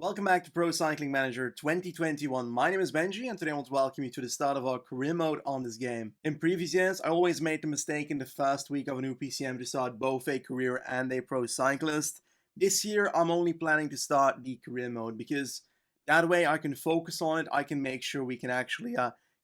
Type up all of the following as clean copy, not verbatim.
Welcome back to Pro Cycling Manager 2021. My name is Benji and today I want to welcome you to the start of our career mode on this game. In previous years, I always made the mistake in the first week of a new PCM to start both a career and a pro cyclist. This year, I'm only planning to start the career mode because that way I can focus on it. I can make sure we can actually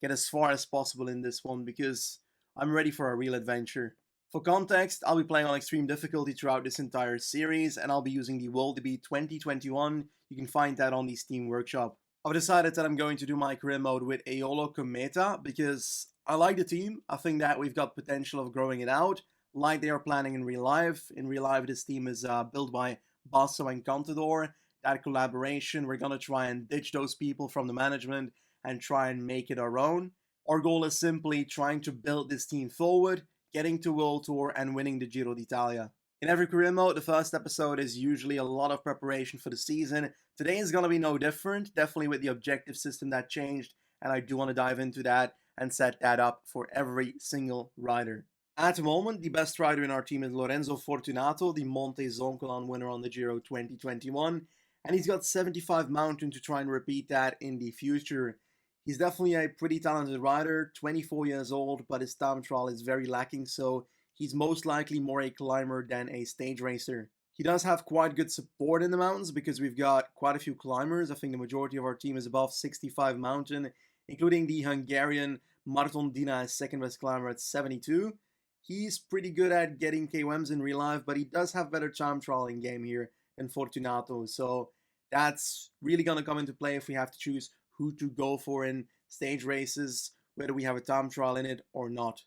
get as far as possible in this one because I'm ready for a real adventure. For context, I'll be playing on extreme difficulty throughout this entire series, and I'll be using the Vuelta 2021. You can find that on the Steam Workshop. I've decided that I'm going to do my career mode with Eolo-Kometa because I like the team. I think that we've got potential of growing it out, like they are planning in real life. In real life, this team is built by Basso and Contador. That collaboration, we're gonna try and ditch those people from the management and try and make it our own. Our goal is simply trying to build this team forward, getting to World Tour and winning the Giro d'Italia. In every career mode, the first episode is usually a lot of preparation for the season. Today is going to be no different, definitely with the objective system that changed, and I do want to dive into that and set that up for every single rider. At the moment, the best rider in our team is Lorenzo Fortunato, the Monte Zoncolan winner on the Giro 2021, and he's got 75 mountain to try and repeat that in the future. He's definitely a pretty talented rider, 24 years old, but his time trial is very lacking, so he's most likely more a climber than a stage racer. He does have quite good support in the mountains because we've got quite a few climbers. I think the majority of our team is above 65 mountain, including the Hungarian Marton Dina as second best climber at 72. He's pretty good at getting KOMs in real life, but he does have better time trial in game here than Fortunato, so that's really going to come into play if we have to choose who to go for in stage races, whether we have a time trial in it or not.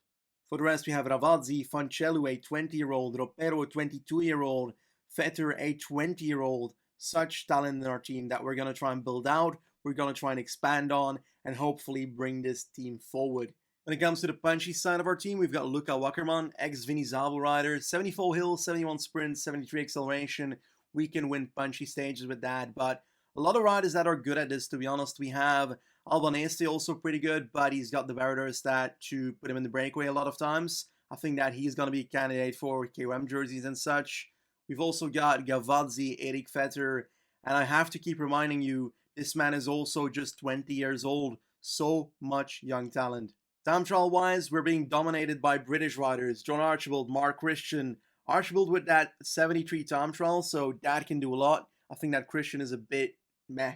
For the rest, we have Ravazzi, Fancellu, a 20-year-old, Ropero, a 22-year-old, Vetter, a 20-year-old. Such talent in our team that we're going to try and build out, we're going to try and expand on, and hopefully bring this team forward. When it comes to the punchy side of our team, we've got Luca Wackerman, ex-Vinny Zabel rider, 74 hill, 71 sprint, 73 acceleration. We can win punchy stages with that, but a lot of riders that are good at this, to be honest. We have Albanese, also pretty good, but he's got the barrier stat to put him in the breakaway a lot of times. I think that he's going to be a candidate for KOM jerseys and such. We've also got Gavazzi, Eric Vetter, and I have to keep reminding you, this man is also just 20 years old. So much young talent. Time trial wise, we're being dominated by British riders. John Archibald, Mark Christian. Archibald with that 73 time trial, so that can do a lot. I think that Christian is a bit meh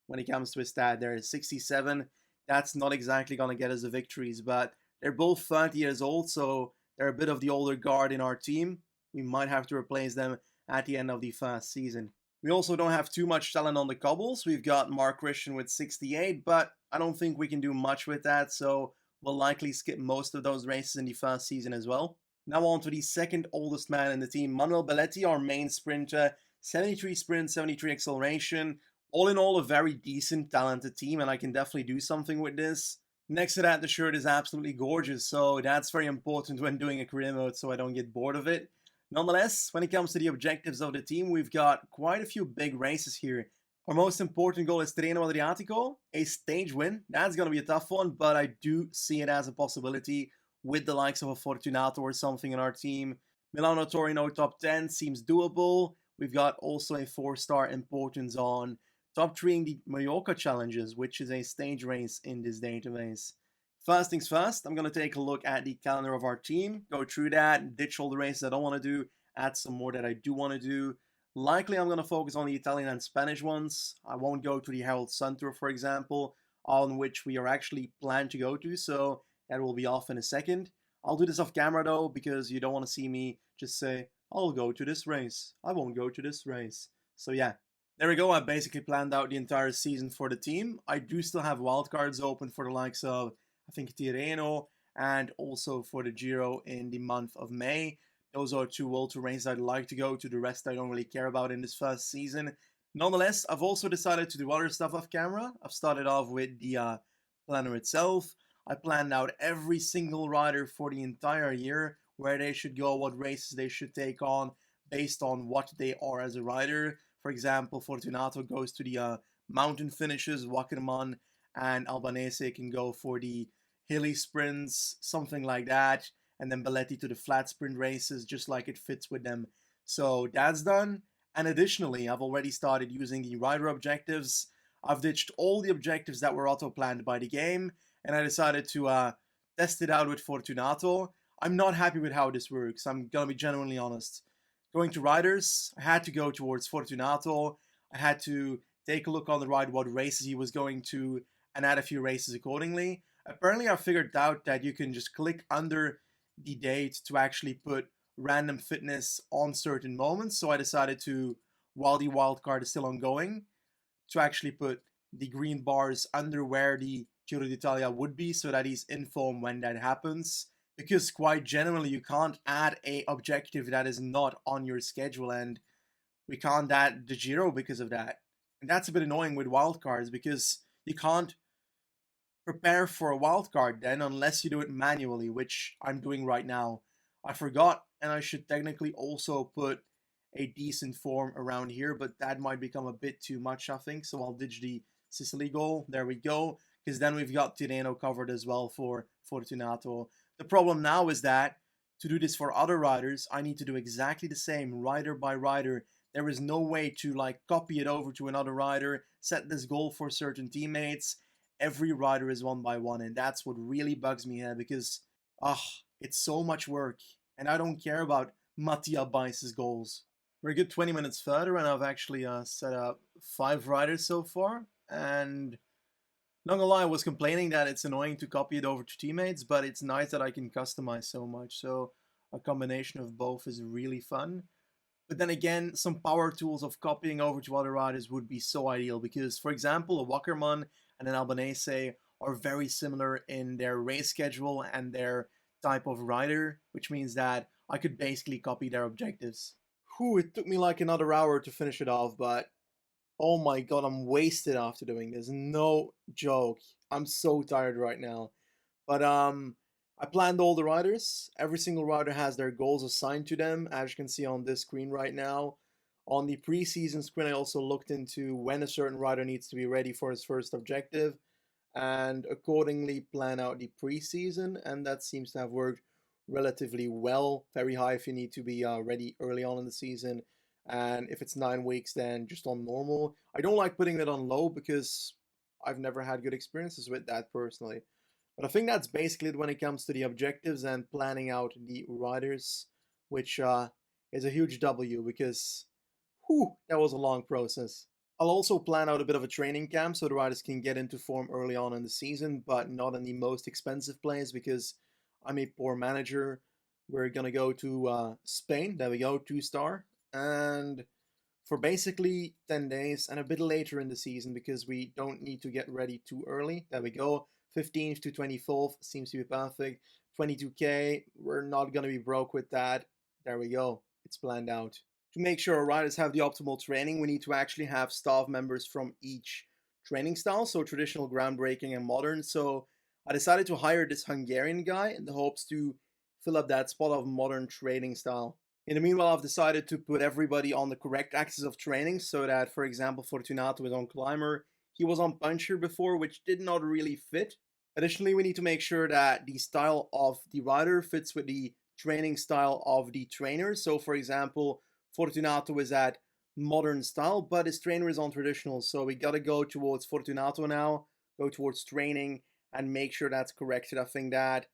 when it comes to his stat. There is 67. That's not exactly going to get us the victories, but they're both 30 years old, so they're a bit of the older guard in our team. We might have to replace them at the end of the first season. We also don't have too much talent on the cobbles. We've got Mark Christian with 68, but I don't think we can do much with that, so we'll likely skip most of those races in the first season as well. Now on to the second oldest man in the team, Manuel Belletti, our main sprinter, 73 sprint, 73 acceleration. All in all, a very decent, talented team, and I can definitely do something with this. Next to that, the shirt is absolutely gorgeous, so that's very important when doing a career mode so I don't get bored of it. Nonetheless, when it comes to the objectives of the team, we've got quite a few big races here. Our most important goal is Tirreno Adriatico, a stage win. That's going to be a tough one, but I do see it as a possibility with the likes of a Fortunato or something in our team. Milano Torino top 10 seems doable. We've got also a 4-star importance on top 3 in the Mallorca challenges, which is a stage race in this database. First things first, I'm going to take a look at the calendar of our team, go through that, ditch all the races I don't want to do, add some more that I do want to do. Likely I'm going to focus on the Italian and Spanish ones. I won't go to the Herald Sun Tour, for example, on which we are actually planned to go to, so that will be off in a second. I'll do this off camera though, because you don't want to see me just say, I'll go to this race. I won't go to this race. So yeah. There we go, I basically planned out the entire season for the team. I do still have wildcards open for the likes of, I think, Tirreno, and also for the Giro in the month of May. Those are 2 World Tour races I'd like to go to. The rest I don't really care about in this first season. Nonetheless, I've also decided to do other stuff off camera. I've started off with the planner itself. I planned out every single rider for the entire year, where they should go, what races they should take on, based on what they are as a rider. For example, Fortunato goes to the mountain finishes, Wackerman and Albanese can go for the hilly sprints, something like that, and then Belletti to the flat sprint races, just like it fits with them. So that's done. And additionally, I've already started using the rider objectives. I've ditched all the objectives that were auto-planned by the game, and I decided to test it out with Fortunato. I'm not happy with how this works. I'm gonna be genuinely honest. Going to riders, I had to go towards Fortunato. I had to take a look on the ride what races he was going to and add a few races accordingly. Apparently, I figured out that you can just click under the date to actually put random fitness on certain moments. So I decided to, while the wildcard is still ongoing, to actually put the green bars under where the Giro d'Italia would be so that he's informed when that happens. Because quite generally, you can't add a objective that is not on your schedule, and we can't add the Giro because of that. And that's a bit annoying with wildcards because you can't prepare for a wildcard then unless you do it manually, which I'm doing right now. I forgot, and I should technically also put a decent form around here, but that might become a bit too much, I think. So I'll ditch the Sicily goal. There we go. Because then we've got Tirreno covered as well for Fortunato. The problem now is that to do this for other riders, I need to do exactly the same, rider by rider. There is no way to like copy it over to another rider, set this goal for certain teammates. Every rider is one by one, and that's what really bugs me here because, it's so much work, and I don't care about Mattia Bice's goals. We're a good 20 minutes further, and I've actually set up 5 riders so far, and not gonna lie, I was complaining that it's annoying to copy it over to teammates, but it's nice that I can customize so much, so a combination of both is really fun. But then again, some power tools of copying over to other riders would be so ideal because, for example, a Wackerman and an Albanese are very similar in their race schedule and their type of rider, which means that I could basically copy their objectives. Whew, it took me like another hour to finish it off, but oh my god, I'm wasted after doing this. No joke. I'm so tired right now. But I planned all the riders. Every single rider has their goals assigned to them, as you can see on this screen right now. On the preseason screen, I also looked into when a certain rider needs to be ready for his first objective and accordingly plan out the preseason, and that seems to have worked relatively well. Very high if you need to be ready early on in the season, and if it's 9 weeks, then just on normal. I don't like putting it on low because I've never had good experiences with that personally. But I think that's basically it when it comes to the objectives and planning out the riders, which is a huge W because, whew, that was a long process. I'll also plan out a bit of a training camp so the riders can get into form early on in the season, but not in the most expensive place because I'm a poor manager. We're gonna go to Spain. There we go, 2-star, and for basically 10 days and a bit later in the season because we don't need to get ready too early. There we go. 15th to 24th seems to be perfect. 22K, we're not going to be broke with that. There we go. It's planned out. To make sure our riders have the optimal training, we need to actually have staff members from each training style, so traditional, groundbreaking, and modern. So I decided to hire this Hungarian guy in the hopes to fill up that spot of modern training style. In the meanwhile, I've decided to put everybody on the correct axis of training so that, for example, Fortunato is on climber. He was on puncher before, which did not really fit. Additionally, we need to make sure that the style of the rider fits with the training style of the trainer. So, for example, Fortunato is at modern style, but his trainer is on traditional. So we gotta go towards Fortunato now, go towards training, and make sure that's corrected. I think that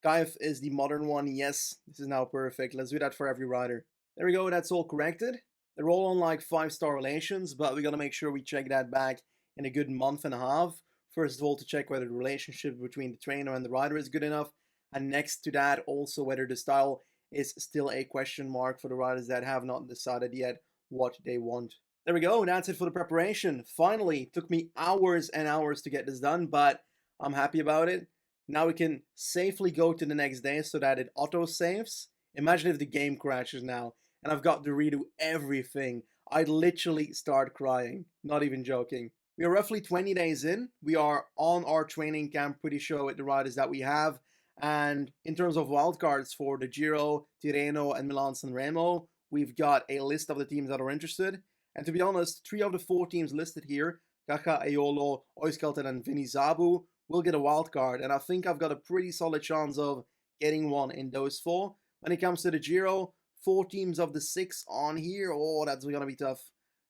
Kaif is the modern one. Yes, this is now perfect. Let's do that for every rider. There we go, that's all corrected. They're all on like 5-star relations, but we gotta make sure we check that back in a good month and a half. First of all, to check whether the relationship between the trainer and the rider is good enough. And next to that, also whether the style is still a question mark for the riders that have not decided yet what they want. There we go, that's it for the preparation. Finally, it took me hours and hours to get this done, but I'm happy about it. Now we can safely go to the next day so that it auto-saves. Imagine if the game crashes now and I've got to redo everything. I'd literally start crying, not even joking. We are roughly 20 days in. We are on our training camp, pretty sure with the riders that we have. And in terms of wildcards for the Giro, Tirreno, and Milan-San Remo, we've got a list of the teams that are interested. And to be honest, 3 of the 4 teams listed here, Caja, Eolo, Oiskelten, and Vini Zabu, will get a wildcard. And I think I've got a pretty solid chance of getting one in those 4. When it comes to the Giro, 4 teams of the 6 on here. Oh, that's gonna be tough.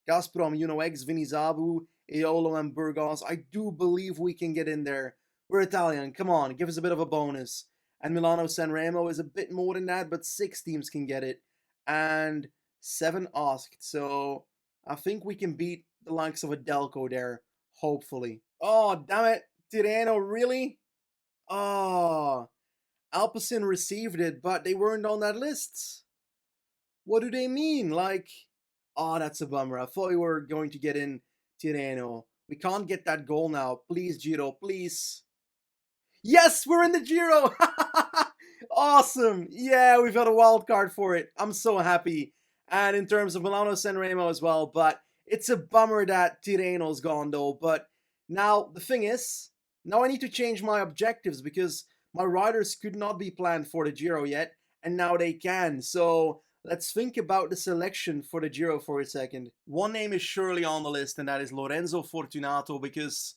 Gazprom, X, Vinizabu, Eolo, and Burgos. I do believe we can get in there. We're Italian. Come on, give us a bit of a bonus. And Milano Sanremo is a bit more than that, but 6 teams can get it. And 7 asked. So I think we can beat the likes of a Delco there, hopefully. Oh, damn it. Tirreno, really? Oh, Alpecin received it, but they weren't on that list. What do they mean? Like, oh, that's a bummer. I thought we were going to get in Tirreno. We can't get that goal now. Please, Giro, please. Yes, we're in the Giro. Awesome. Yeah, we've got a wild card for it. I'm so happy. And in terms of Milano Sanremo as well, but it's a bummer that Tirreno's gone though. But now the thing is, now I need to change my objectives because my riders could not be planned for the Giro yet, and now they can. So let's think about the selection for the Giro for a second. One name is surely on the list, and that is Lorenzo Fortunato, because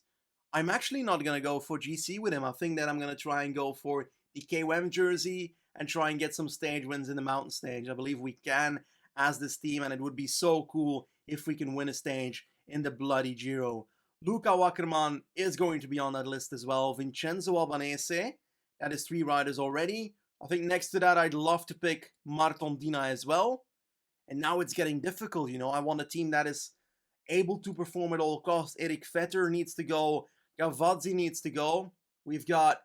I'm actually not going to go for GC with him. I think that I'm going to try and go for the KOM jersey and try and get some stage wins in the mountain stage. I believe we can as this team, and it would be so cool if we can win a stage in the bloody Giro. Luca Wackerman is going to be on that list as well. Vincenzo Albanese, that is 3 riders already. I think next to that, I'd love to pick Martondina as well. And now it's getting difficult, you know. I want a team that is able to perform at all costs. Eric Vetter needs to go. Gavazzi needs to go. We've got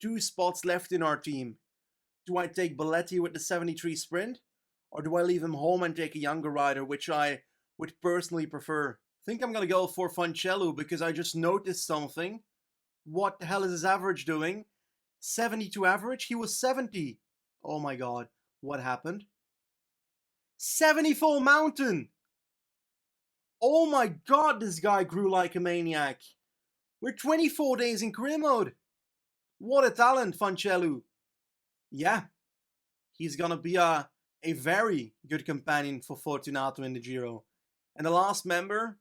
2 spots left in our team. Do I take Belletti with the 73 sprint? Or do I leave him home and take a younger rider, which I would personally prefer? I think I'm going to go for Fancello because I just noticed something. What the hell is his average doing? 72 average? He was 70. Oh my god. What happened? 74 mountain! Oh my god, this guy grew like a maniac. We're 24 days in career mode. What a talent, Fancello. Yeah, he's gonna be a very good companion for Fortunato in the Giro. And the last member,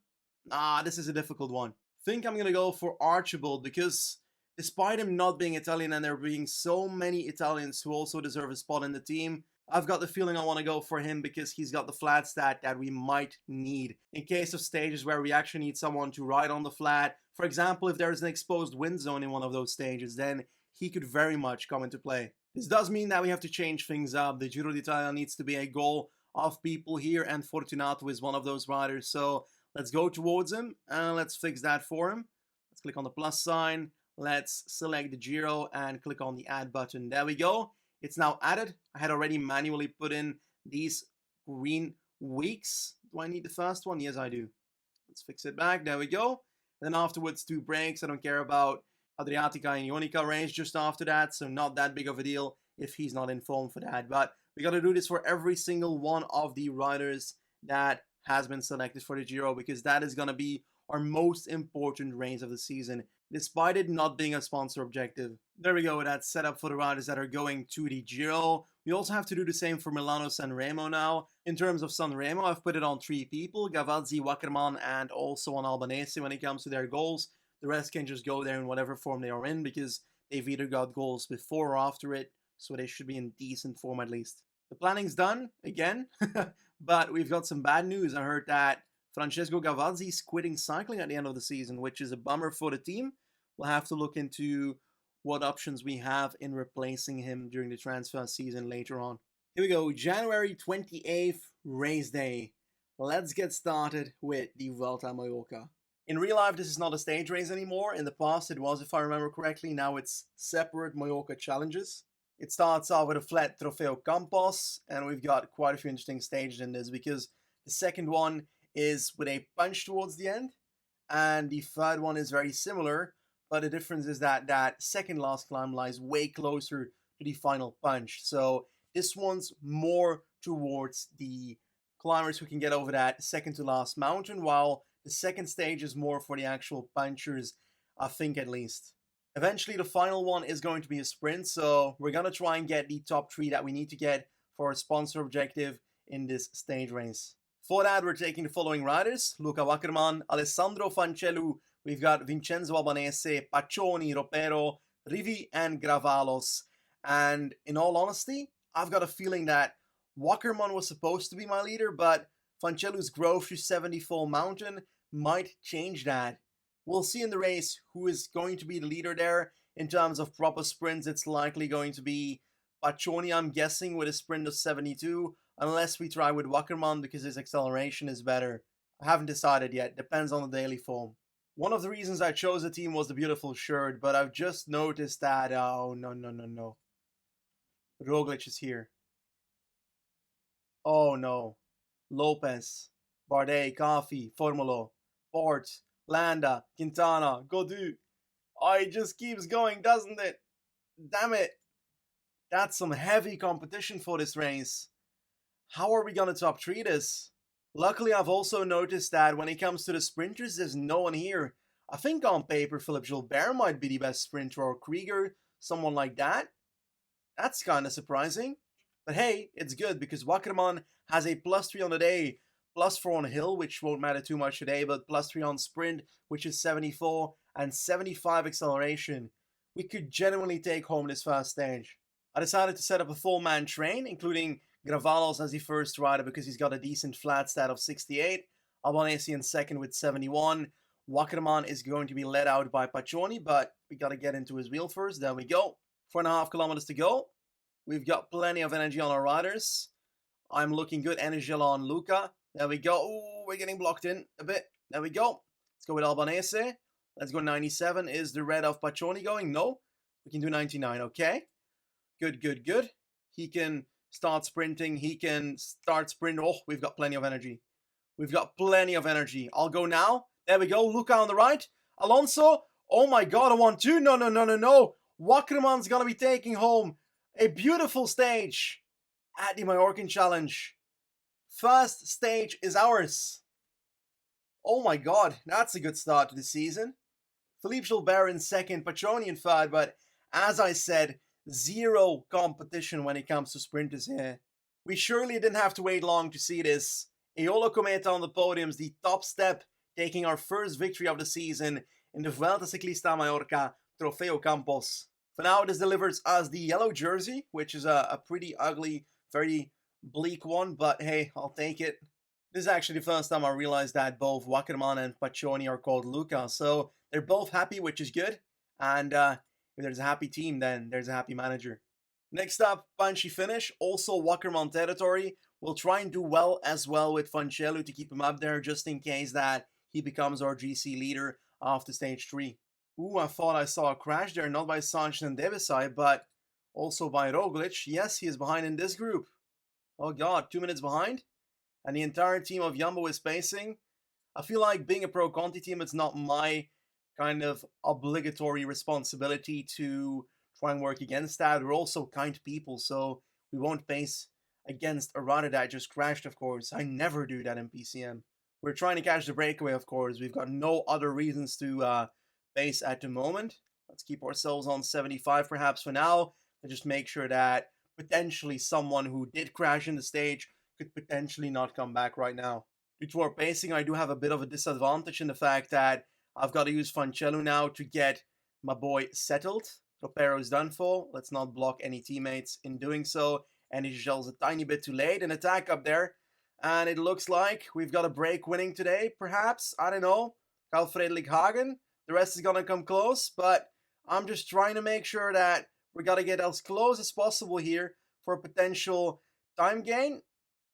this is a difficult one. I think I'm gonna go for Archibald because despite him not being Italian and there being so many Italians who also deserve a spot in the team, I've got the feeling I want to go for him because he's got the flat stat that we might need in case of stages where we actually need someone to ride on the flat. For example, if there's an exposed wind zone in one of those stages, then he could very much come into play. This does mean that we have to change things up. The Giro d'Italia needs to be a goal of people here, and Fortunato is one of those riders. So let's go towards him and let's fix that for him. Let's click on the plus sign. Let's select the Giro and click on the add button. There we go. It's now added. I had already manually put in these green weeks. Do I need the first one? Yes, I do. Let's fix it back. There we go. And then afterwards, 2 breaks. I don't care about Adriatica and Ionica race just after that, so not that big of a deal if he's not in form for that. But we got to do this for every single one of the riders that has been selected for the Giro because that is going to be our most important race of the season, despite it not being a sponsor objective. There we go, that's set up for the riders that are going to the Giro. We also have to do the same for Milano Sanremo now. In terms of Sanremo, I've put it on 3 people, Gavazzi, Wackerman, and also on Albanese when it comes to their goals. The rest can just go there in whatever form they are in because they've either got goals before or after it, so they should be in decent form at least. The planning's done, again, but we've got some bad news. I heard that Francesco Gavazzi is quitting cycling at the end of the season, which is a bummer for the team. We'll have to look into what options we have in replacing him during the transfer season later on. Here we go, January 28th, race day. Let's get started with the Vuelta a Mallorca. In real life, this is not a stage race anymore. In the past, it was, if I remember correctly. Now it's separate Mallorca challenges. It starts off with a flat Trofeo Campos, and we've got quite a few interesting stages in this because the second one is with a punch towards the end, and the third one is very similar, but the difference is that that second last climb lies way closer to the final punch. So this one's more towards the climbers who can get over that second to last mountain, while the second stage is more for the actual punchers, I think at least. Eventually the final one is going to be a sprint, so we're going to try and get the top 3 that we need to get for our sponsor objective in this stage race. For that, we're taking the following riders: Luca Wackerman, Alessandro Fancello, we've got Vincenzo Albanese, Paccioni, Ropero, Rivi, and Gravalos. And in all honesty, I've got a feeling that Wackerman was supposed to be my leader, but Fancellu's growth to 74 mountain might change that. We'll see in the race who is going to be the leader there. In terms of proper sprints, it's likely going to be Paccioni, I'm guessing, with a sprint of 72, unless we try with Wackerman because his acceleration is better. I haven't decided yet, depends on the daily form. One of the reasons I chose the team was the beautiful shirt, but I've just noticed that, oh no. Roglic is here. Oh no. Lopez, Bardet, Coffee, Formulo, Port, Landa, Quintana, Godu. Oh, it just keeps going, doesn't it? Damn it. That's some heavy competition for this race. How are we gonna top 3 this? Luckily, I've also noticed that when it comes to the sprinters, there's no one here. I think on paper, Philippe Gilbert might be the best sprinter, or Krieger, someone like that. That's kind of surprising. But hey, it's good because Wackerman has a +3 on the day, +4 on hill, which won't matter too much today, but +3 on sprint, which is 74, and 75 acceleration. We could genuinely take home this first stage. I decided to set up a full-man train, including Gravalos as the first rider because he's got a decent flat stat of 68, Albanese in second with 71. Wackerman is going to be led out by Paccioni, but we got to get into his wheel first. There we go. 4.5 kilometers to go. We've got plenty of energy on our riders. I'm looking good. Energy on Luca. There we go. Ooh, we're getting blocked in a bit. There we go. Let's go with Albanese. Let's go 97. Is the red of Paccioni going? No. We can do 99. Okay. Good. He can start sprinting. He can start sprinting. Oh, we've got plenty of energy. I'll go now. There we go. Luca on the right. Alonso. Oh my god, a 1-2. No. Wackerman's gonna be taking home a beautiful stage at the Mallorcan Challenge. First stage is ours. Oh my god, that's a good start to the season. Philippe Gilbert in second, Paccioni in third, but as I said, zero competition when it comes to sprinters here. We surely didn't have to wait long to see this. Eolo-Kometa on the podiums, the top step, taking our first victory of the season in the Vuelta Ciclista Mallorca Trofeo Campos. For now, this delivers us the yellow jersey, which is a pretty ugly, very bleak one, but hey, I'll take it. This is actually the first time I realized that both Wackerman and Paccioni are called Luca, so they're both happy, which is good. And if there's a happy team, then there's a happy manager. Next up, punchy finish, also Wackerman territory. We'll try and do well as well with Fancellu to keep him up there, just in case that he becomes our GC leader after stage 3. Ooh, I thought I saw a crash there, not by Sanchez and Devisai, but also by Roglic. Yes, he is behind in this group. Oh god, 2 minutes behind? And the entire team of Jumbo is pacing. I feel like being a Pro Conti team, it's not my kind of obligatory responsibility to try and work against that. We're also kind people, so we won't pace against a rider that just crashed, of course. I never do that in PCM. We're trying to catch the breakaway, of course. We've got no other reasons to pace at the moment. Let's keep ourselves on 75 perhaps for now. And just make sure that potentially someone who did crash in the stage could potentially not come back right now. Due to our pacing, I do have a bit of a disadvantage in the fact that I've got to use Fancellu now to get my boy settled. Ropero's done for. Let's not block any teammates in doing so. And he shells a tiny bit too late. An attack up there. And it looks like we've got a break winning today, perhaps. I don't know. Carl Friedrich Hagen. The rest is going to come close. But I'm just trying to make sure that we got to get as close as possible here for a potential time gain.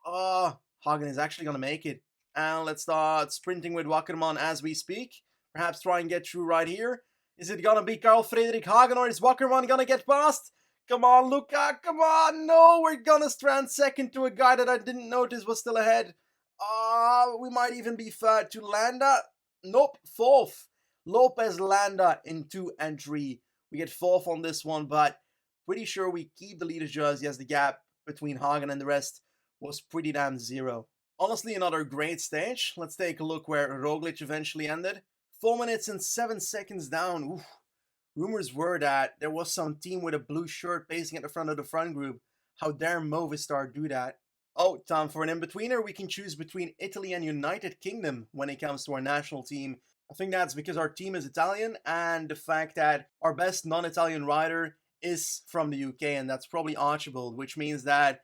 Hagen is actually going to make it. And let's start sprinting with Wackerman as we speak. Perhaps try and get through right here. Is it going to be Carl Friedrich Hagen or is Wackerman going to get past? Come on, Luca. Come on. No, we're going to strand second to a guy that I didn't notice was still ahead. We might even be third to Landa. Nope, fourth. Lopez, Landa in 2 and 3. We get fourth on this one, but pretty sure we keep the leader's jersey as the gap between Hagen and the rest was pretty damn zero. Honestly, another great stage. Let's take a look where Roglic eventually ended. 4 minutes and 7 seconds down. Oof. Rumors were that there was some team with a blue shirt pacing at the front of the front group. How dare Movistar do that? Oh, time for an in-betweener. We can choose between Italy and United Kingdom when it comes to our national team. I think that's because our team is Italian and the fact that our best non-Italian rider is from the UK, and that's probably Archibald, which means that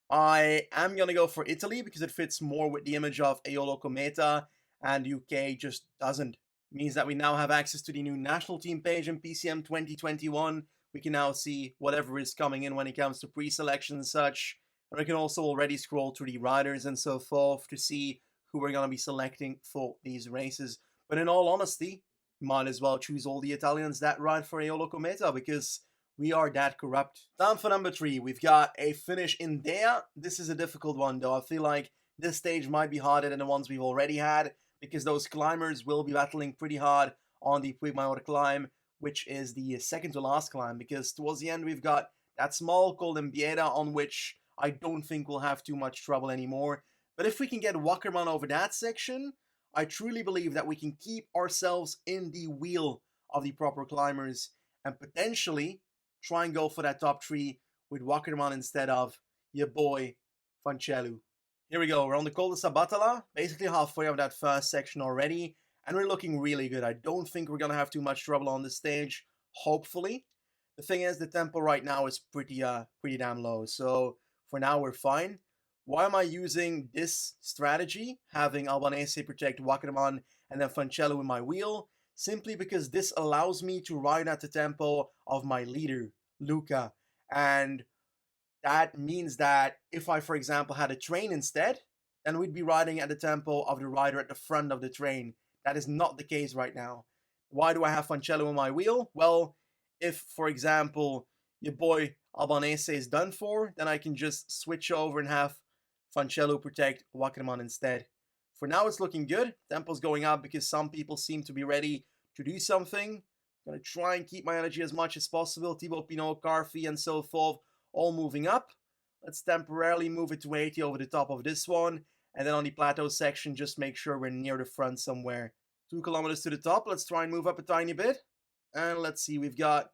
I am going to go for Italy because it fits more with the image of Eolo-Kometa, and UK just doesn't. Means that we now have access to the new national team page in PCM 2021. We can now see whatever is coming in when it comes to pre-selection and such. And we can also already scroll through the riders and so forth to see who we're going to be selecting for these races. But in all honesty, might as well choose all the Italians that ride for Eolo-Kometa because we are that corrupt. Time for number 3. We've got a finish in there. This is a difficult one though. I feel like this stage might be harder than the ones we've already had because those climbers will be battling pretty hard on the Puigmayor climb, which is the second to last climb, because towards the end we've got that small called Mbieda on which I don't think we'll have too much trouble anymore. But if we can get Wackerman over that section, I truly believe that we can keep ourselves in the wheel of the proper climbers and potentially try and go for that top 3 with Wackerman instead of your boy Fancellu. Here we go, we're on the Col de Sabatala, basically halfway of that first section already, and we're looking really good. I don't think we're going to have too much trouble on this stage, hopefully. The thing is, the tempo right now is pretty damn low, so for now we're fine. Why am I using this strategy, having Albanese protect Wackerman and then Fancellu in my wheel? Simply because this allows me to ride at the tempo of my leader, Luca. And that means that if I, for example, had a train instead, then we'd be riding at the tempo of the rider at the front of the train. That is not the case right now. Why do I have Fancellu in my wheel? Well, if, for example, your boy Albanese is done for, then I can just switch over and have Fancellu protect Wackerman instead. For now, it's looking good. Tempo's going up because some people seem to be ready to do something. I'm going to try and keep my energy as much as possible. Thibaut Pinot, Carfi, and so forth, all moving up. Let's temporarily move it to 80 over the top of this one. And then on the plateau section, just make sure we're near the front somewhere. 2 kilometers to the top. Let's try and move up a tiny bit. And let's see, we've got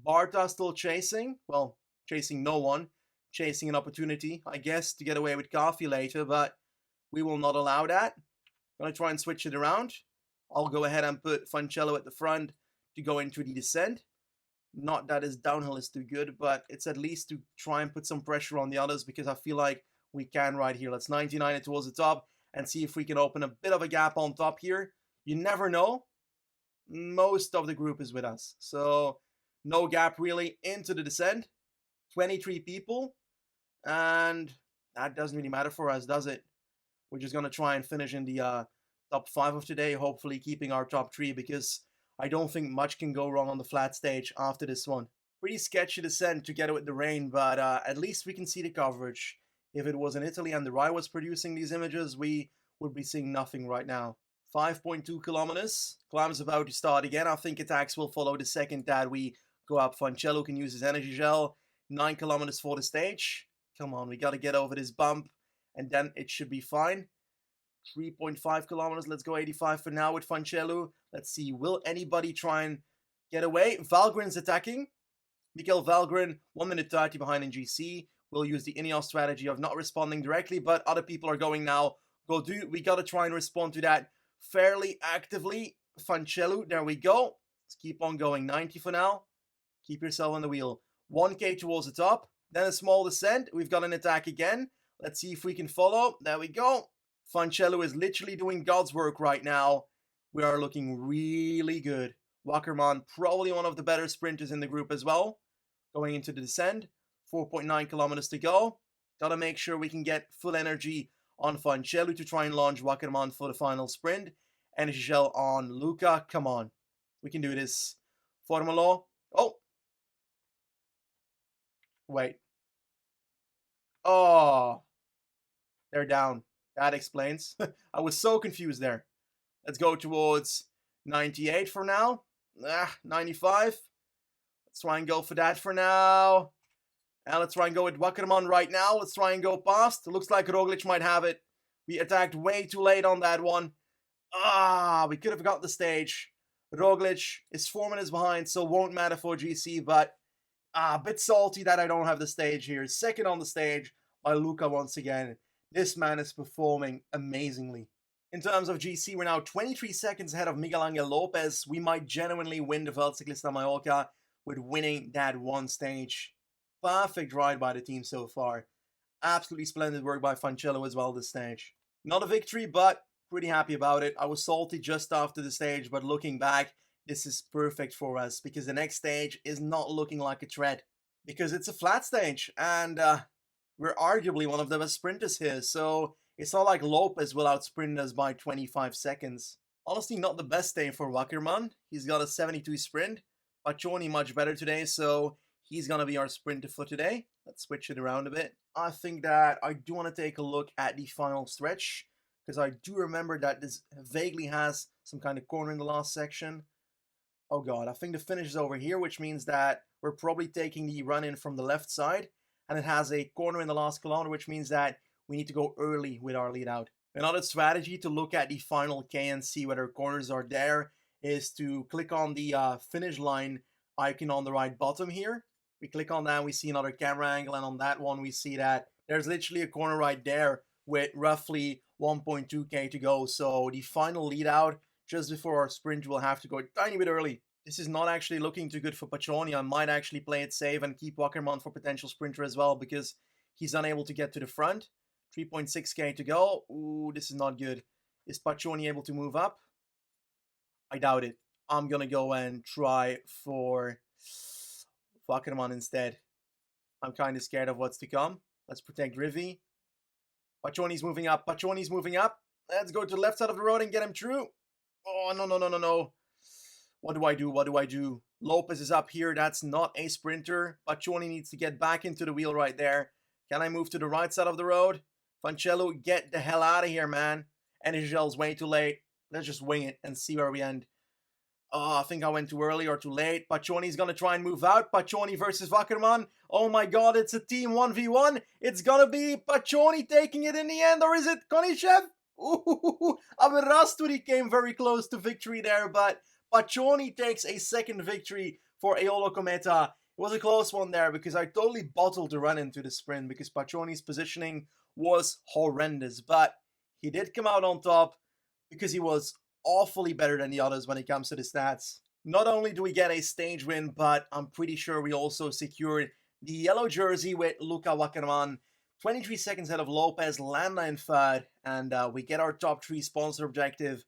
Barta still chasing. Well, chasing no one. Chasing an opportunity, I guess, to get away with Carfi later, but we will not allow that. I'm going to try and switch it around. I'll go ahead and put Fancellu at the front to go into the descent. Not that his downhill is too good, but it's at least to try and put some pressure on the others because I feel like we can right here. Let's 99 it towards the top and see if we can open a bit of a gap on top here. You never know. Most of the group is with us. So no gap really into the descent. 23 people. And that doesn't really matter for us, does it? We're just going to try and finish in the top 5 of today, hopefully keeping our top 3 because I don't think much can go wrong on the flat stage after this one. Pretty sketchy descent together with the rain, but at least we can see the coverage. If it was in Italy and the Rai was producing these images, we would be seeing nothing right now. 5.2 kilometers. Climb's about to start again. I think attacks will follow the second that we go up. Fancellu can use his energy gel. 9 kilometers for the stage. Come on, we got to get over this bump, and then it should be fine. 3.5 kilometers. Let's go 85 for now with Fancellu. Let's see, will anybody try and get away? Valgren's attacking. Mikel Valgren, 1 minute 30 behind in GC. We'll use the Ineos strategy of not responding directly, but other people are going now. We got to try and respond to that fairly actively. Fancellu, there we go. Let's keep on going. 90 for now. Keep yourself on the wheel. 1K towards the top. Then a small descent. We've got an attack again. Let's see if we can follow. There we go. Fancellu is literally doing God's work right now. We are looking really good. Wackerman, probably one of the better sprinters in the group as well. Going into the descent. 4.9 kilometers to go. Gotta make sure we can get full energy on Fancellu to try and launch Wackerman for the final sprint. Energy gel on Luca. Come on. We can do this. Formolo. Oh. Wait. Oh. They're down. That explains. I was so confused there. Let's go towards 98 for now. 95. Let's try and go for that for now. And let's try and go with Wackerman right now. Let's try and go past. It looks like Roglic might have it. We attacked way too late on that one. We could have got the stage. Roglic is 4 minutes behind, so won't matter for GC, but a bit salty that I don't have the stage here. Second on the stage by Luca once again. This man is performing amazingly. In terms of GC, we're now 23 seconds ahead of Miguel Angel Lopez. We might genuinely win the Vuelta Ciclista Mallorca with winning that one stage. Perfect ride by the team so far. Absolutely splendid work by Fancello as well this stage. Not a victory, but pretty happy about it. I was salty just after the stage, but looking back, this is perfect for us because the next stage is not looking like a threat because it's a flat stage and we're arguably one of the best sprinters here. So it's not like Lopez will outsprint us by 25 seconds. Honestly, not the best day for Wackerman. He's got a 72 sprint. Paccioni much better today, so he's going to be our sprinter for today. Let's switch it around a bit. I think that I do want to take a look at the final stretch because I do remember that this vaguely has some kind of corner in the last section. Oh god, I think the finish is over here, which means that we're probably taking the run in from the left side, and it has a corner in the last kilometer, which means that we need to go early with our lead out. Another strategy to look at the final K and see whether corners are there is to click on the finish line icon on the right bottom here. We click on that, we see another camera angle, and on that one we see that there's literally a corner right there with roughly 1.2k to go. So the final lead out just before our sprint will have to go a tiny bit early. This is not actually looking too good for Paccioni. I might actually play it safe and keep Wackerman for potential sprinter as well because he's unable to get to the front. 3.6k to go. Ooh, this is not good. Is Paccioni able to move up? I doubt it. I'm gonna go and try for Wackerman instead. I'm kind of scared of what's to come. Let's protect Rivi. Paccioni's moving up. Paccioni's moving up. Let's go to the left side of the road and get him through. Oh, no, no, no, no, no. What do I do? What do I do? Lopez is up here. That's not a sprinter. Paccioni needs to get back into the wheel right there. Can I move to the right side of the road? Fancello, get the hell out of here, man. Energiel's way too late. Let's just wing it and see where we end. Oh, I think I went too early or too late. Paccioni's gonna try and move out. Paccioni versus Wackerman. Oh my god, it's a team 1v1. It's gonna be Paccioni taking it in the end, or is it Konishev? Ooh, Averasturi came very close to victory there, but Paccioni takes a second victory for Eolo-Kometa. It was a close one there because I totally bottled the run into the sprint because Paccioni's positioning was horrendous, but he did come out on top because he was awfully better than the others when it comes to the stats. Not only do we get a stage win, but I'm pretty sure we also secured the yellow jersey with Luca Wackerman. 23 seconds ahead of Lopez, Landa in third, and we get our top 3 sponsor objective.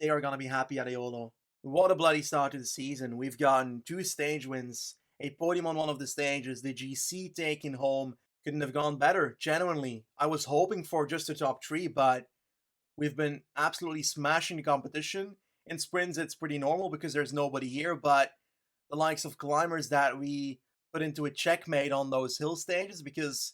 They are going to be happy at Eolo. What a bloody start to the season. We've gotten 2 stage wins, a podium on one of the stages, the GC taken home. Couldn't have gone better, genuinely. I was hoping for just a top 3, but we've been absolutely smashing the competition. In sprints, it's pretty normal because there's nobody here, but the likes of climbers that we put into a checkmate on those hill stages because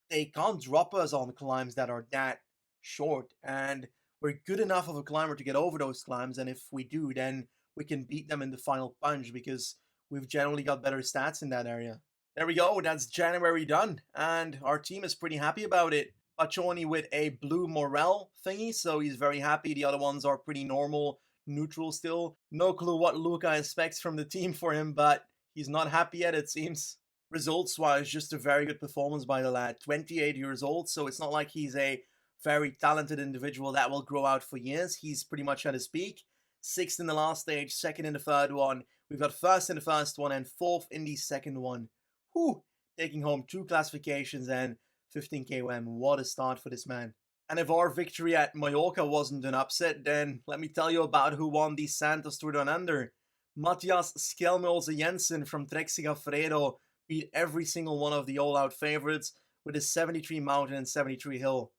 they can't drop us on climbs that are that short, and we're good enough of a climber to get over those climbs, and if we do, then we can beat them in the final punch because we've generally got better stats in that area. There we go, that's January done, and our team is pretty happy about it. Paccioni with a blue morale thingy, so he's very happy. The other ones are pretty normal, neutral still. No clue what Luca expects from the team for him, but he's not happy yet, it seems. Results-wise, just a very good performance by the lad. 28 years old, so it's not like he's a very talented individual that will grow out for years. He's pretty much at his peak. 6th in the last stage, 2nd in the third one. We've got 1st in the first one and 4th in the second one. Whew! Taking home 2 classifications and 15k WM. What a start for this man. And if our victory at Mallorca wasn't an upset, then let me tell you about who won the Santos Tour Down Under. Matthias Skelmolze Jensen from Trek Segafredo beat every single one of the all-out favorites with a 73 mountain and 73 hill.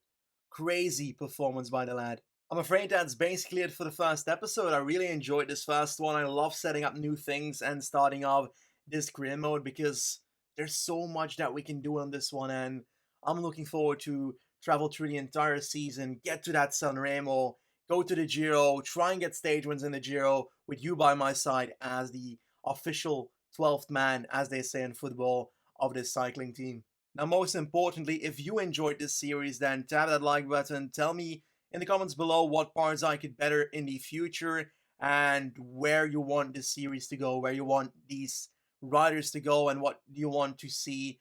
Crazy performance by the lad. I'm afraid that's basically it for the first episode. I really enjoyed this first one. I love setting up new things and starting off this career mode because there's so much that we can do on this one, and I'm looking forward to travel through the entire season, get to that Sanremo, go to the Giro, try and get stage wins in the Giro with you by my side as the official 12th man, as they say in football, of this cycling team. Now, most importantly, if you enjoyed this series, then tap that like button. Tell me in the comments below what parts I could better in the future and where you want this series to go, where you want these riders to go, and what you want to see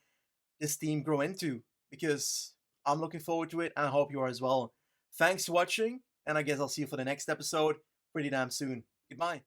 this team grow into, because I'm looking forward to it and I hope you are as well. Thanks for watching, and I guess I'll see you for the next episode pretty damn soon. Goodbye.